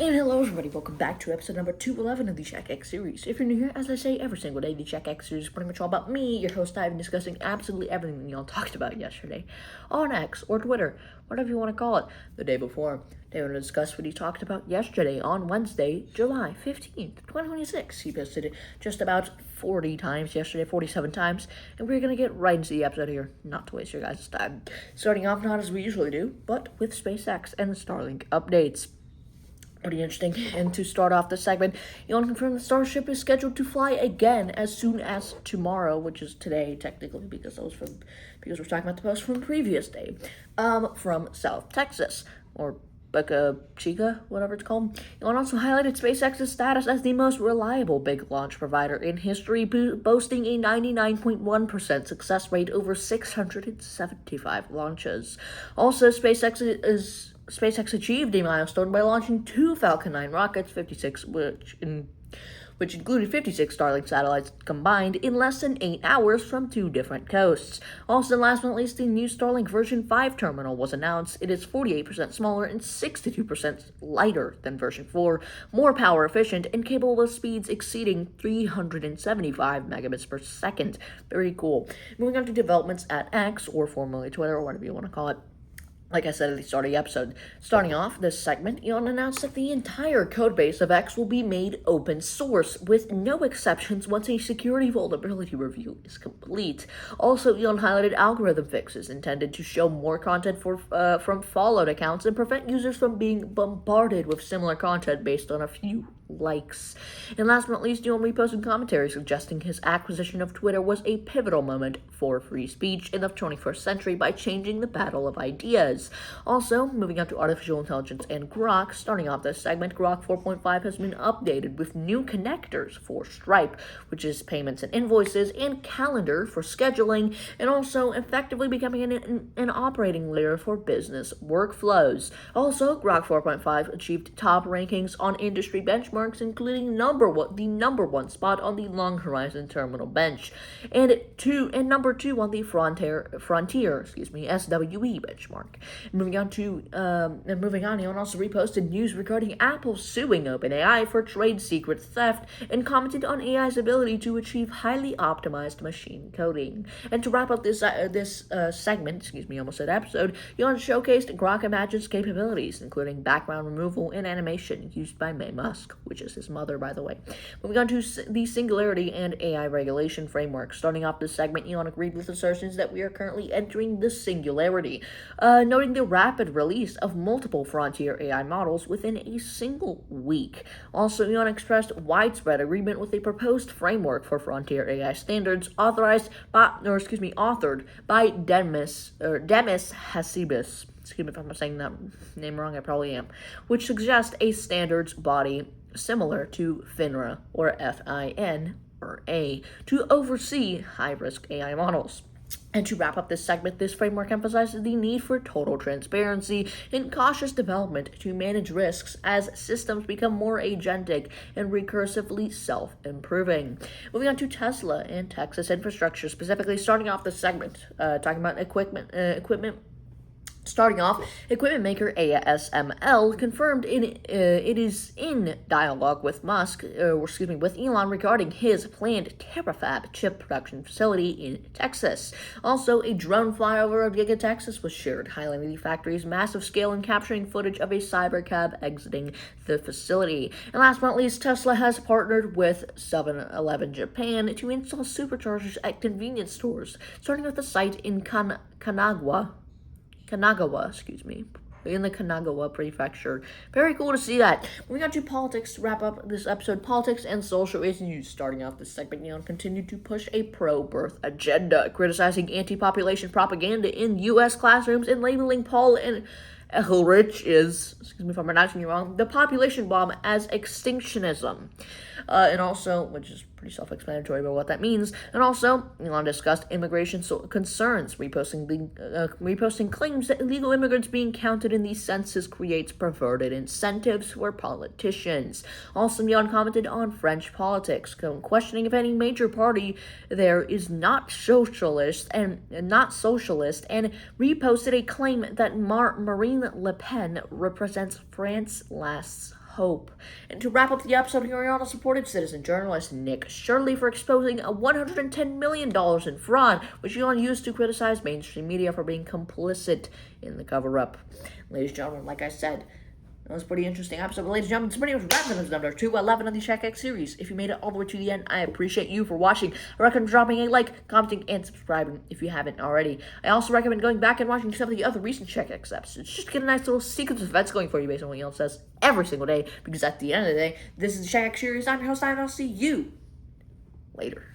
And hello everybody, welcome back to episode number 211 of the CheckX series. If you're new here, as I say every single day, the CheckX series is pretty much all about me, your host, Ivan, discussing absolutely everything y'all talked about yesterday on X or Twitter, whatever you want to call it. The day before, they want to discuss what he talked about yesterday on Wednesday, July 15th, 2026. He posted it just about 40 times yesterday, 47 times, and we're going to get right into the episode here, not to waste your guys' time. Starting off not as we usually do, but with SpaceX and the Starlink updates. Pretty interesting. And to start off this segment, Elon confirmed the Starship is scheduled to fly again as soon as tomorrow, which is today technically because we're talking about the post from the previous day, from South Texas or Boca Chica, whatever it's called. Elon also highlighted SpaceX's status as the most reliable big launch provider in history, boasting a 99.1% success rate over 675 launches. Also, SpaceX achieved a milestone by launching two Falcon 9 rockets, which included 56 Starlink satellites combined in less than 8 hours from two different coasts. Also, last but not least, the new Starlink version 5 terminal was announced. It is 48% smaller and 62% lighter than version 4, more power efficient, and capable of speeds exceeding 375 megabits per second. Very cool. Moving on to developments at X, or formerly Twitter, or whatever you want to call it. Like I said at the start of the episode, starting off this segment, Elon announced that the entire codebase of X will be made open source, with no exceptions once a security vulnerability review is complete. Also, Elon highlighted algorithm fixes intended to show more content from followed accounts and prevent users from being bombarded with similar content based on a few likes. And last but not least, Elon reposted commentary suggesting his acquisition of Twitter was a pivotal moment for free speech in the 21st century by changing the battle of ideas. Also, moving on to artificial intelligence and Grok, starting off this segment, Grok 4.5 has been updated with new connectors for Stripe, which is payments and invoices, and Calendar for scheduling, and also effectively becoming an operating layer for business workflows. Also, Grok 4.5 achieved top rankings on industry benchmarks, including the number one spot on the Long Horizon Terminal bench, and number two on the Frontier SWE benchmark. Moving on, Elon also reposted news regarding Apple suing OpenAI for trade secret theft and commented on AI's ability to achieve highly optimized machine coding. And to wrap up this segment, almost said episode, Elon showcased Grok Imagine's capabilities, including background removal and animation used by May Musk, which is his mother, by the way. Moving on to the Singularity and AI Regulation Framework. Starting off this segment, Elon agreed with assertions that we are currently entering the Singularity, noting the rapid release of multiple frontier AI models within a single week. Also, Elon expressed widespread agreement with a proposed framework for frontier AI standards authored by Demis Hassibis. Excuse me if I'm saying that name wrong, I probably am, which suggests a standards body similar to FINRA, or FINRA, to oversee high-risk AI models. And to wrap up this segment, this framework emphasizes the need for total transparency and cautious development to manage risks as systems become more agentic and recursively self-improving. Moving on to Tesla and Texas infrastructure, specifically starting off this segment, talking about equipment. Starting off, equipment maker ASML confirmed it is in dialogue with with Elon regarding his planned Terafab chip production facility in Texas. Also, a drone flyover of Giga Texas was shared, highlighting the factory's massive scale and capturing footage of a cybercab exiting the facility. And last but not least, Tesla has partnered with 7-Eleven Japan to install superchargers at convenience stores, starting with the site in Kanagawa, in the Kanagawa prefecture. Very cool to see that. Moving on to politics to wrap up this episode, politics and social issues. Starting off this segment, Elon continued to push a pro-birth agenda, criticizing anti-population propaganda in U.S. classrooms and labeling Paul and Ehrlich is, excuse me if I'm pronouncing it wrong, the population bomb as extinctionism. And also, which is pretty self-explanatory about what that means. And also, Elon discussed immigration concerns, reposting claims that illegal immigrants being counted in the census creates perverted incentives for politicians. Also, Elon commented on French politics, questioning if any major party there is not socialist, and reposted a claim that Marine Le Pen represents France's last hope. And to wrap up the episode, here we are on supported citizen journalist Nick Shirley for exposing $110 million in fraud, which Elon used to criticize mainstream media for being complicit in the cover-up. Ladies and gentlemen, like I said, that was a pretty interesting episode. But ladies and gentlemen, it's pretty much wrapping up number 211 of the CheckX series. If you made it all the way to the end, I appreciate you for watching. I recommend dropping a like, commenting, and subscribing if you haven't already. I also recommend going back and watching some of the other recent CheckX episodes. Just to get a nice little sequence of events going for you based on what Elon says every single day. Because at the end of the day, this is the CheckX series. I'm your host, and I'll see you later.